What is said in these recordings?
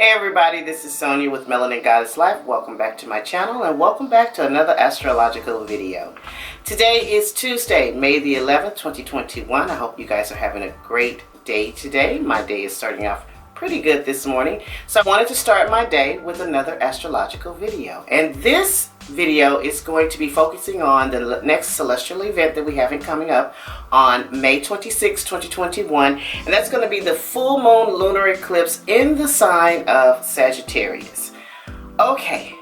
Hey everybody, this is Sonia with Melanin Goddess Life. Welcome back to my channel and welcome back to another astrological video. Today is Tuesday, May the 11th, 2021. I hope you guys are having a great day today. My day is starting off pretty good this morning. So I wanted to start my day with another astrological video. And this video is going to be focusing on the next celestial event that we have coming up on May 26, 2021. And that's going to be the full moon lunar eclipse in the sign of Sagittarius. Okay,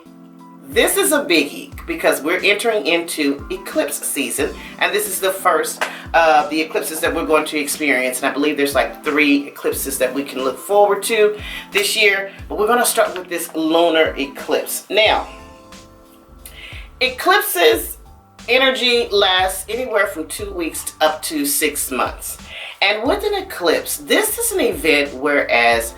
this is a biggie because we're entering into eclipse season. And this is the first of the eclipses that we're going to experience. And I believe there's like 3 eclipses that we can look forward to this year. But we're going to start with this lunar eclipse. Now, eclipses energy lasts anywhere from 2 weeks up to 6 months. And with an eclipse, this is an event whereas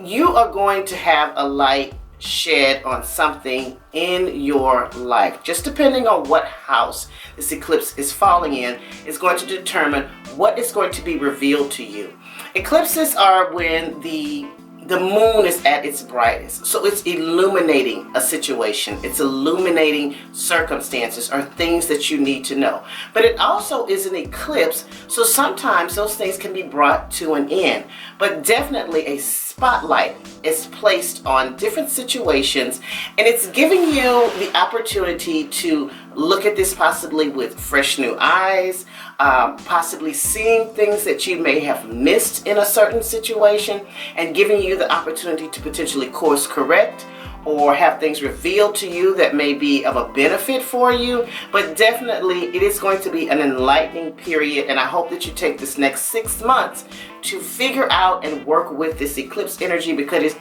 you are going to have a light shed on something in your life. Just depending on what house this eclipse is falling in is going to determine what is going to be revealed to you. Eclipses are when the moon is at its brightest. So it's illuminating a situation. It's illuminating circumstances or things that you need to know. But it also is an eclipse, so sometimes those things can be brought to an end. But definitely a spotlight is placed on different situations, and it's giving you the opportunity to look at this possibly with fresh new eyes, possibly seeing things that you may have missed in a certain situation, and giving you the opportunity to potentially course correct or have things revealed to you that may be of a benefit for you. But definitely it is going to be an enlightening period, and I hope that you take this next 6 months to figure out and work with this eclipse energy because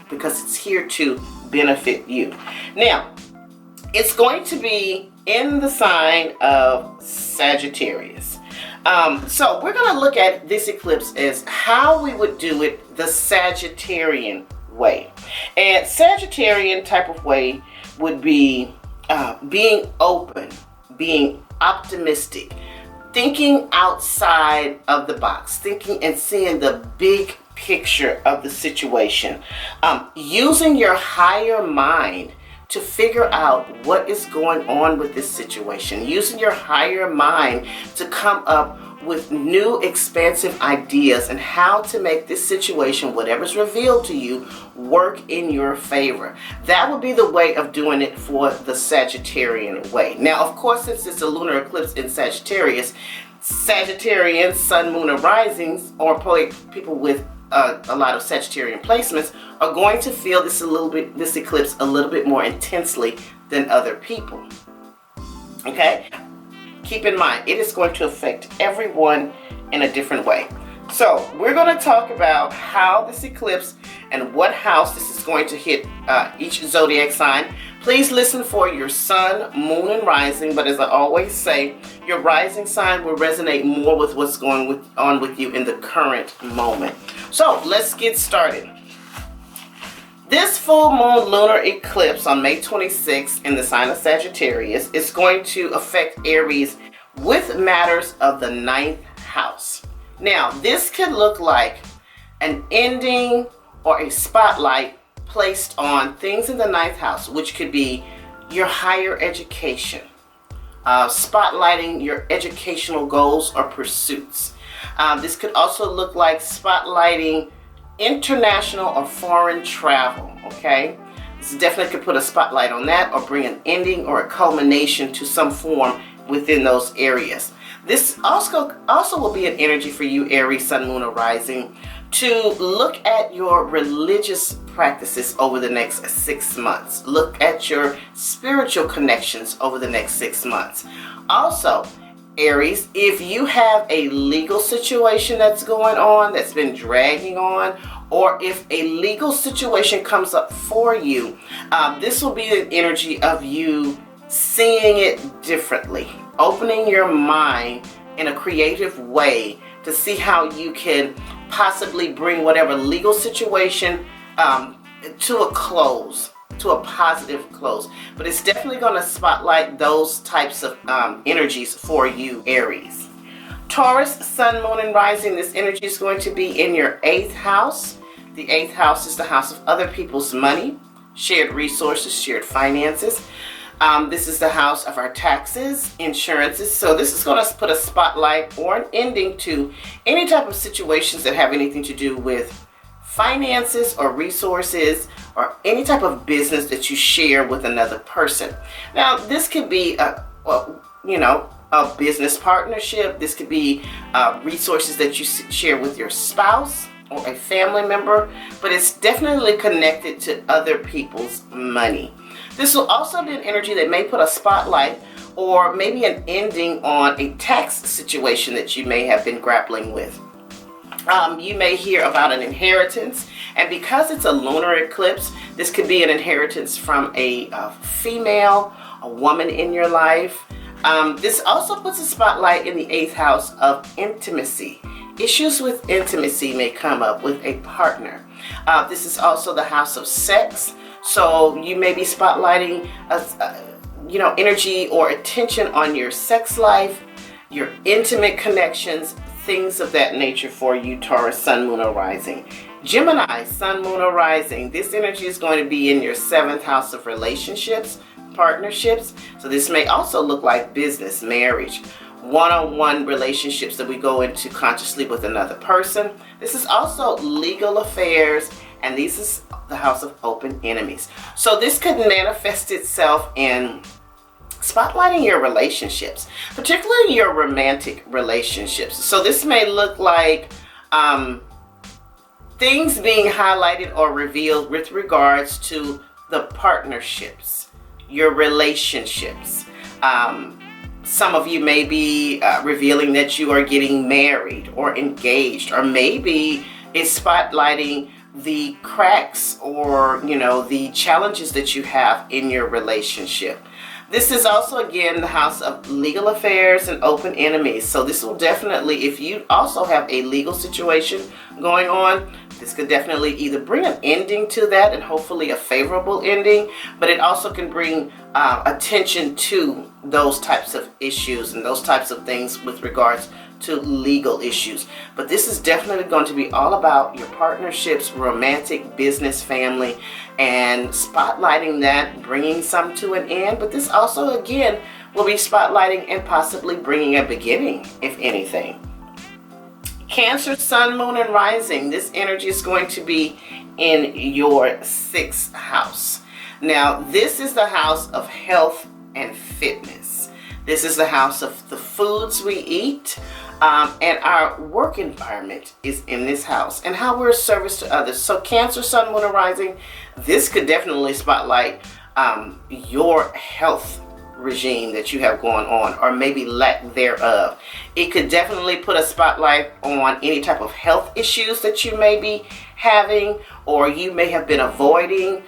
it's here to benefit you. Now, it's going to be in the sign of Sagittarius. So we're going to look at this eclipse as how we would do it the Sagittarian way. And Sagittarian type of way would be being open, being optimistic, thinking outside of the box, thinking and seeing the big picture of the situation, using your higher mind to figure out what is going on with this situation, using your higher mind to come up with new expansive ideas and how to make this situation, whatever's revealed to you, work in your favor. That would be the way of doing it for the Sagittarian way. Now, of course, since it's a lunar eclipse in Sagittarius, Sagittarians, sun, moon, and risings, or probably people with a lot of Sagittarian placements, are going to feel this eclipse a little bit more intensely than other people. Okay? Keep in mind, it is going to affect everyone in a different way. So we're going to talk about how this eclipse and what house this is going to hit each zodiac sign. Please listen for your sun, moon, and rising. But as I always say, your rising sign will resonate more with what's going on with you in the current moment. So let's get started. This full moon lunar eclipse on May 26th in the sign of Sagittarius is going to affect Aries with matters of the 9th house. Now, this could look like an ending or a spotlight placed on things in the 9th house, which could be your higher education, spotlighting your educational goals or pursuits. This could also look like spotlighting international or foreign travel, okay? This definitely could put a spotlight on that or bring an ending or a culmination to some form within those areas. This also will be an energy for you, Aries, sun, moon, or rising, to look at your religious practices over the next 6 months. Look at your spiritual connections over the next 6 months. Also, Aries, if you have a legal situation that's going on, that's been dragging on, or if a legal situation comes up for you, this will be an energy of you seeing it differently, opening your mind in a creative way to see how you can possibly bring whatever legal situation to a close, to a positive close. But it's definitely going to spotlight those types of energies for you, Aries. Taurus, sun, moon, and rising, this energy is going to be in your 8th house. The 8th house is the house of other people's money, shared resources, shared finances. This is the house of our taxes, insurances. So this is going to put a spotlight or an ending to any type of situations that have anything to do with finances or resources or any type of business that you share with another person. Now, this could be a business partnership. This could be resources that you share with your spouse or a family member, but it's definitely connected to other people's money. This will also be an energy that may put a spotlight or maybe an ending on a tax situation that you may have been grappling with. You may hear about an inheritance, and because it's a lunar eclipse, this could be an inheritance from a female, a woman in your life. This also puts a spotlight in the 8th house of intimacy. Issues with intimacy may come up with a partner. This is also the house of sex, so you may be spotlighting energy or attention on your sex life, your intimate connections, things of that nature for you, Taurus, Sun, Moon, or Rising. Gemini, Sun, Moon, or Rising. This energy is going to be in your 7th house of relationships, partnerships. So this may also look like business, marriage, one-on-one relationships that we go into consciously with another person. This is also legal affairs, and this is the house of open enemies. So this could manifest itself in spotlighting your relationships, particularly your romantic relationships. So this may look like things being highlighted or revealed with regards to the partnerships, your relationships. Some of you may be revealing that you are getting married or engaged, or maybe it's spotlighting the cracks or the challenges that you have in your relationship. This is also, again, the house of legal affairs and open enemies. So this will definitely, if you also have a legal situation going on, this could definitely either bring an ending to that, and hopefully a favorable ending, but it also can bring attention to those types of issues and those types of things with regards to legal issues. But this is definitely going to be all about your partnerships, romantic, business, family, and spotlighting that, bringing some to an end. But this also, again, will be spotlighting and possibly bringing a beginning, if anything. Cancer, Sun, Moon, and Rising. This energy is going to be in your 6th house. Now, this is the house of health and fitness. This is the house of the foods we eat, and our work environment is in this house, and how we're of service to others. So Cancer, Sun, Moon, and Rising, this could definitely spotlight your health regime that you have going on, or maybe lack thereof. It could definitely put a spotlight on any type of health issues that you may be having, or you may have been avoiding.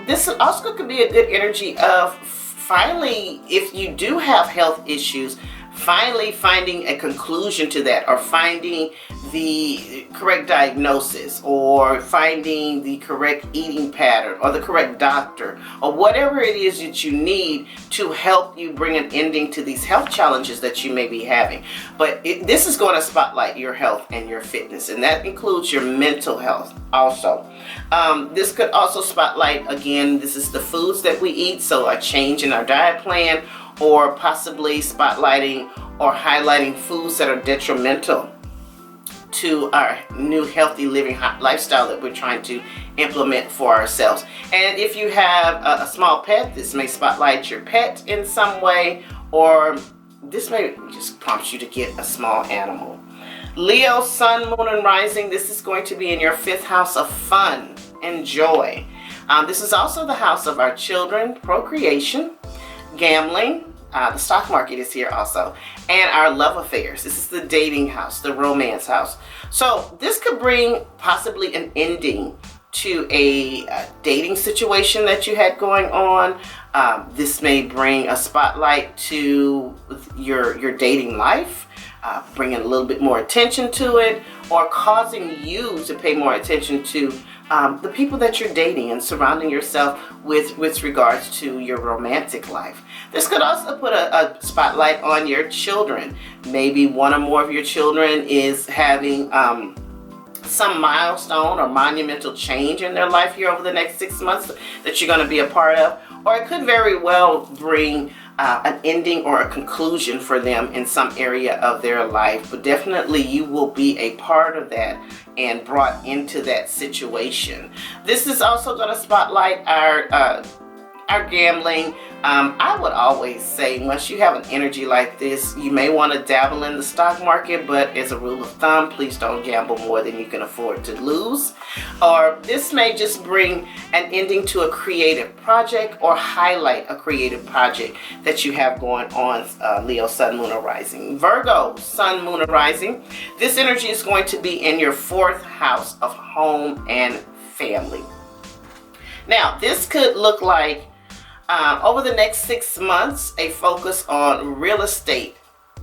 This also could be a good energy of finally, if you do have health issues, finally finding a conclusion to that, or finding the correct diagnosis, or finding the correct eating pattern, or the correct doctor, or whatever it is that you need to help you bring an ending to these health challenges that you may be having. But this is going to spotlight your health and your fitness, and that includes your mental health also. This could also spotlight, again, this is the foods that we eat, so a change in our diet plan, or possibly spotlighting or highlighting foods that are detrimental to our new healthy living lifestyle that we're trying to implement for ourselves. And if you have a small pet, this may spotlight your pet in some way, or this may just prompt you to get a small animal. Leo, Sun, Moon, and Rising, this is going to be in your 5th house of fun and joy. This is also the house of our children, procreation, gambling, the stock market is here also, and our love affairs. This is the dating house, the romance house. So this could bring possibly an ending to a dating situation that you had going on. This may bring a spotlight to your dating life, bringing a little bit more attention to it, or causing you to pay more attention to the people that you're dating and surrounding yourself with regards to your romantic life. This could also put a spotlight on your children. Maybe one or more of your children is having some milestone or monumental change in their life here over the next 6 months that you're going to be a part of. Or it could very well bring an ending or a conclusion for them in some area of their life. But definitely you will be a part of that and brought into that situation. This is also going to spotlight our gambling. I would always say once you have an energy like this, you may want to dabble in the stock market, but as a rule of thumb, please don't gamble more than you can afford to lose. Or this may just bring an ending to a creative project or highlight a creative project that you have going on, Leo, Sun, Moon, or Rising. Virgo, Sun, Moon, or Rising. This energy is going to be in your 4th house of home and family. Now, this could look like over the next 6 months, a focus on real estate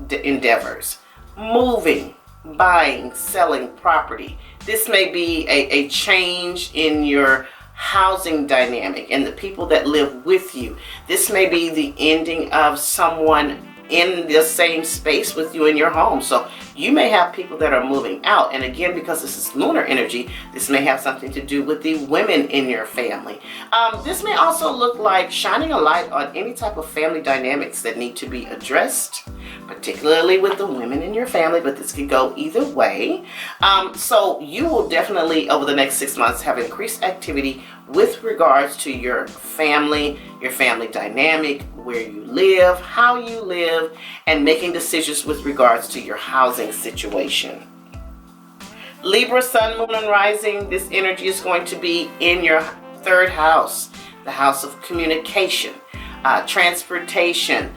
endeavors, moving, buying, selling property. This may be a change in your housing dynamic and the people that live with you. This may be the ending of someone in the same space with you in your home. So you may have people that are moving out. And again, because this is lunar energy, this may have something to do with the women in your family. This may also look like shining a light on any type of family dynamics that need to be addressed, particularly with the women in your family, but this could go either way. So you will definitely, over the next 6 months, have increased activity with regards to your family dynamic, where you live, how you live, and making decisions with regards to your housing situation. Libra, Sun, Moon, and Rising, this energy is going to be in your 3rd house, the house of communication, transportation.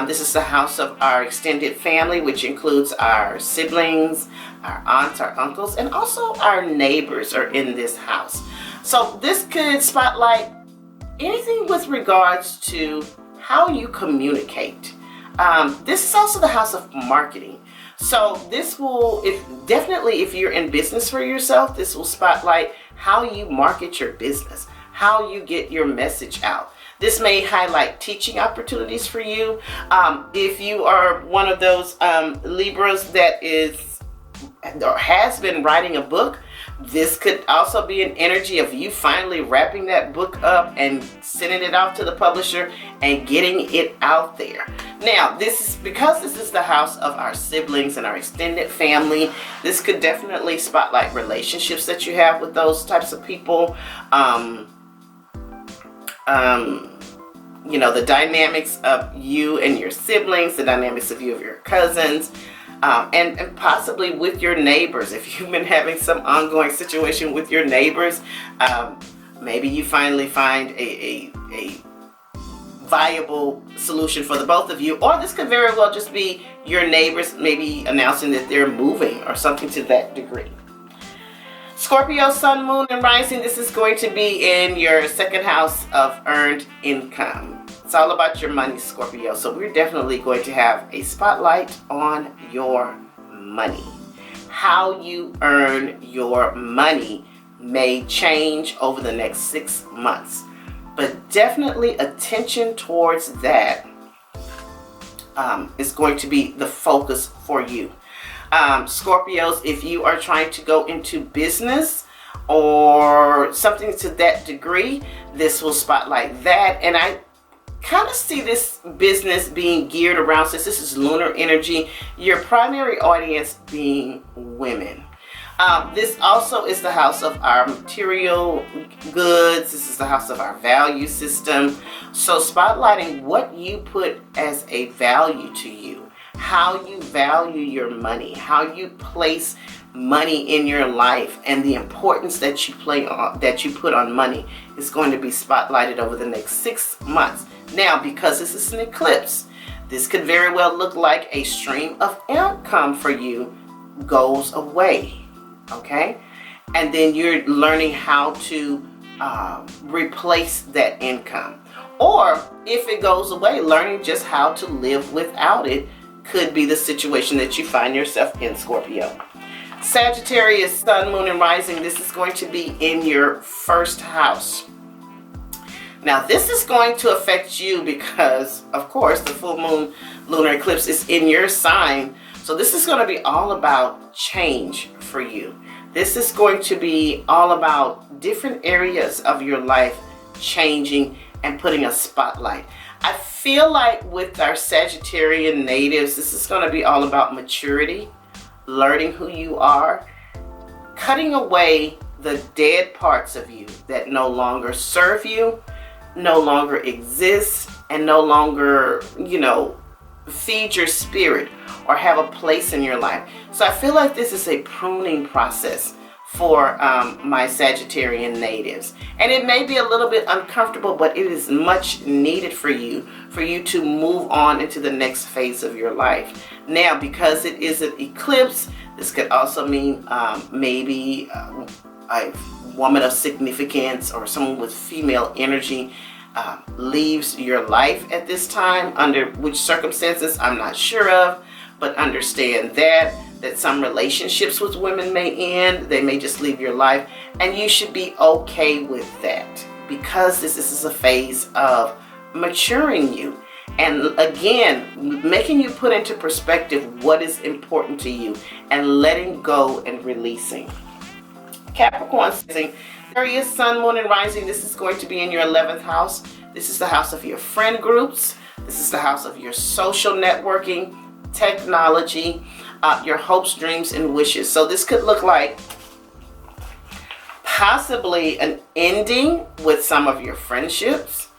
This is the house of our extended family, which includes our siblings, our aunts, our uncles, and also our neighbors are in this house. So this could spotlight anything with regards to how you communicate. This is also the house of marketing. So this will, if you're in business for yourself, this will spotlight how you market your business, how you get your message out. This may highlight teaching opportunities for you. If you are one of those Libras that is or has been writing a book, this could also be an energy of you finally wrapping that book up and sending it off to the publisher and getting it out there. Now, this is because this is the house of our siblings and our extended family. This could definitely spotlight relationships that you have with those types of people. You know, the dynamics of you and your siblings, the dynamics of you and your cousins. And possibly with your neighbors. If you've been having some ongoing situation with your neighbors, maybe you finally find a viable solution for the both of you. Or this could very well just be your neighbors maybe announcing that they're moving or something to that degree. Scorpio, Sun, Moon, and Rising, this is going to be in your 2nd house of earned income. It's all about your money, Scorpio. So we're definitely going to have a spotlight on your money. How you earn your money may change over the next 6 months. But definitely attention towards that is going to be the focus for you. Scorpios, if you are trying to go into business or something to that degree, this will spotlight that. And I kind of see this business being geared around, since this is lunar energy, your primary audience being women. This also is the house of our material goods. This is the house of our value system. So spotlighting what you put as a value to you, how you value your money, how you place money in your life, and the importance that you put on money is going to be spotlighted over the next 6 months. Now, because this is an eclipse, this could very well look like a stream of income for you goes away, okay? And then you're learning how to replace that income. Or if it goes away, learning just how to live without it could be the situation that you find yourself in, Scorpio. Sagittarius, Sun, Moon, and Rising, this is going to be in your 1st house. Now, this is going to affect you because, of course, the full moon lunar eclipse is in your sign. So this is going to be all about change for you. This is going to be all about different areas of your life changing and putting a spotlight. I feel like with our Sagittarian natives, this is going to be all about maturity, learning who you are, cutting away the dead parts of you that no longer serve you, no longer exist, and no longer, feed your spirit or have a place in your life. So I feel like this is a pruning process for my Sagittarian natives. And it may be a little bit uncomfortable, but it is much needed for you to move on into the next phase of your life. Now, because it is an eclipse, this could also mean maybe a woman of significance or someone with female energy leaves your life at this time. Under which circumstances, I'm not sure of, but understand that some relationships with women may end. They may just leave your life, and you should be okay with that, because this is a phase of maturing you, and again, making you put into perspective what is important to you and letting go and releasing. Capricorn, Aquarius, Sun, Moon, and Rising. This is going to be in your 11th house. This is the house of your friend groups. This is the house of your social networking, technology, your hopes, dreams, and wishes. So this could look like possibly an ending with some of your friendships,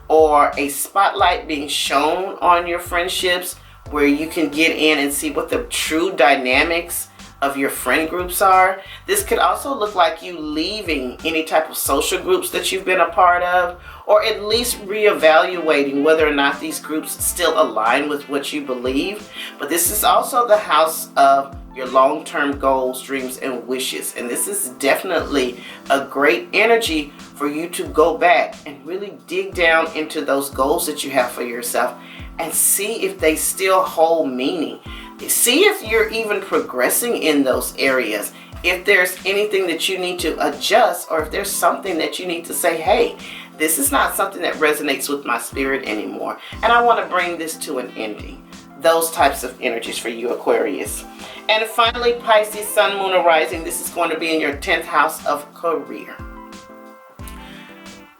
or a spotlight being shown on your friendships where you can get in and see what the true dynamics of your friend groups are. This could also look like you leaving any type of social groups that you've been a part of, or at least reevaluating whether or not these groups still align with what you believe. But this is also the house of your long-term goals, dreams, and wishes. And this is definitely a great energy for you to go back and really dig down into those goals that you have for yourself and see if they still hold meaning. See if you're even progressing in those areas. If there's anything that you need to adjust, or if there's something that you need to say, hey, this is not something that resonates with my spirit anymore, and I want to bring this to an ending. Those types of energies for you, Aquarius. And finally, Pisces, Sun, Moon, or Rising. This is going to be in your 10th house of career.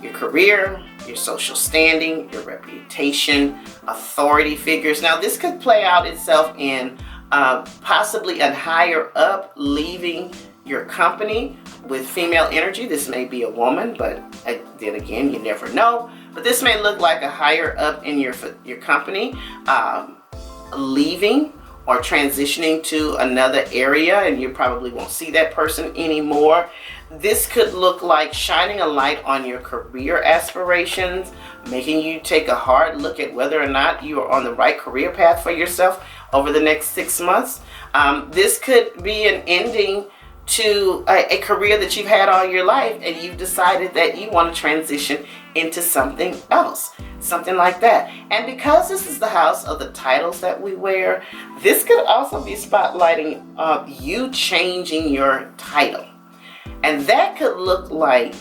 Your career, your social standing, your reputation, authority figures. Now, this could play out itself in possibly a higher up leaving your company with female energy. This may be a woman, but then again, you never know. But this may look like a higher up in your company leaving or transitioning to another area, and you probably won't see that person anymore. This could look like shining a light on your career aspirations, making you take a hard look at whether or not you are on the right career path for yourself over the next 6 months. This could be an ending to a career that you've had all your life, and you've decided that you want to transition into something else, something like that. And because this is the house of the titles that we wear, this could also be spotlighting you changing your title. And that could look like,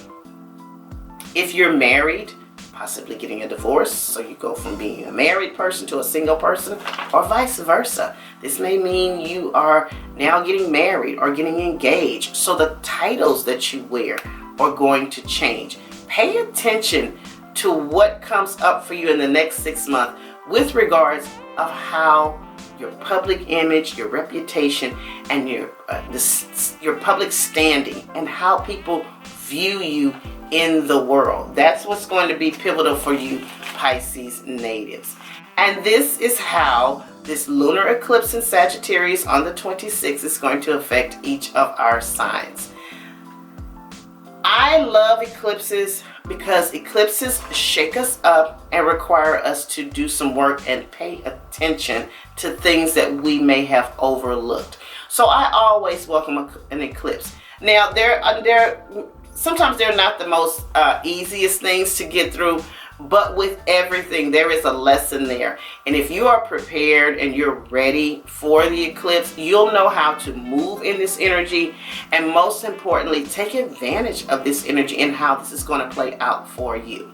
if you're married, possibly getting a divorce, so you go from being a married person to a single person, or vice versa. This may mean you are now getting married or getting engaged, so the titles that you wear are going to change. Pay attention to what comes up for you in the next 6 months with regards of how your public image, your reputation, and your public standing, and how people view you in the world. That's what's going to be pivotal for you, Pisces natives. And this is how this lunar eclipse in Sagittarius on the 26th is going to affect each of our signs. I love eclipses because eclipses shake us up and require us to do some work and pay attention to things that we may have overlooked. So I always welcome an eclipse. Now, sometimes they're not the most easiest things to get through, but with everything, there is a lesson there. And if you are prepared and you're ready for the eclipse, you'll know how to move in this energy, and most importantly, take advantage of this energy and how this is going to play out for you.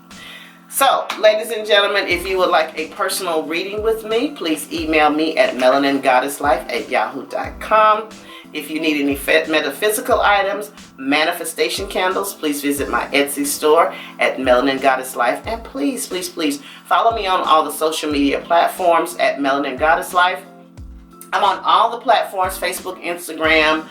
So, ladies and gentlemen, if you would like a personal reading with me, please email me at melaningoddesslife@yahoo.com. If you need any metaphysical items, manifestation candles, please visit my Etsy store at Melanin Goddess Life. And please, please, please follow me on all the social media platforms at Melanin Goddess Life. I'm on all the platforms, Facebook, Instagram,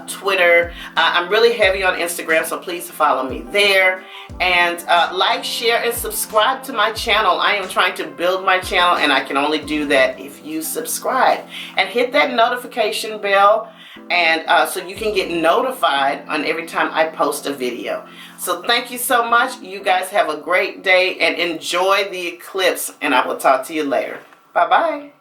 Twitter. I'm really heavy on Instagram, so please follow me there. And like, share, and subscribe to my channel. I am trying to build my channel, and I can only do that if you subscribe. And hit that notification bell, and so you can get notified on every time I post a video. So thank you so much. You guys have a great day, and enjoy the eclipse, and I will talk to you later. Bye-bye.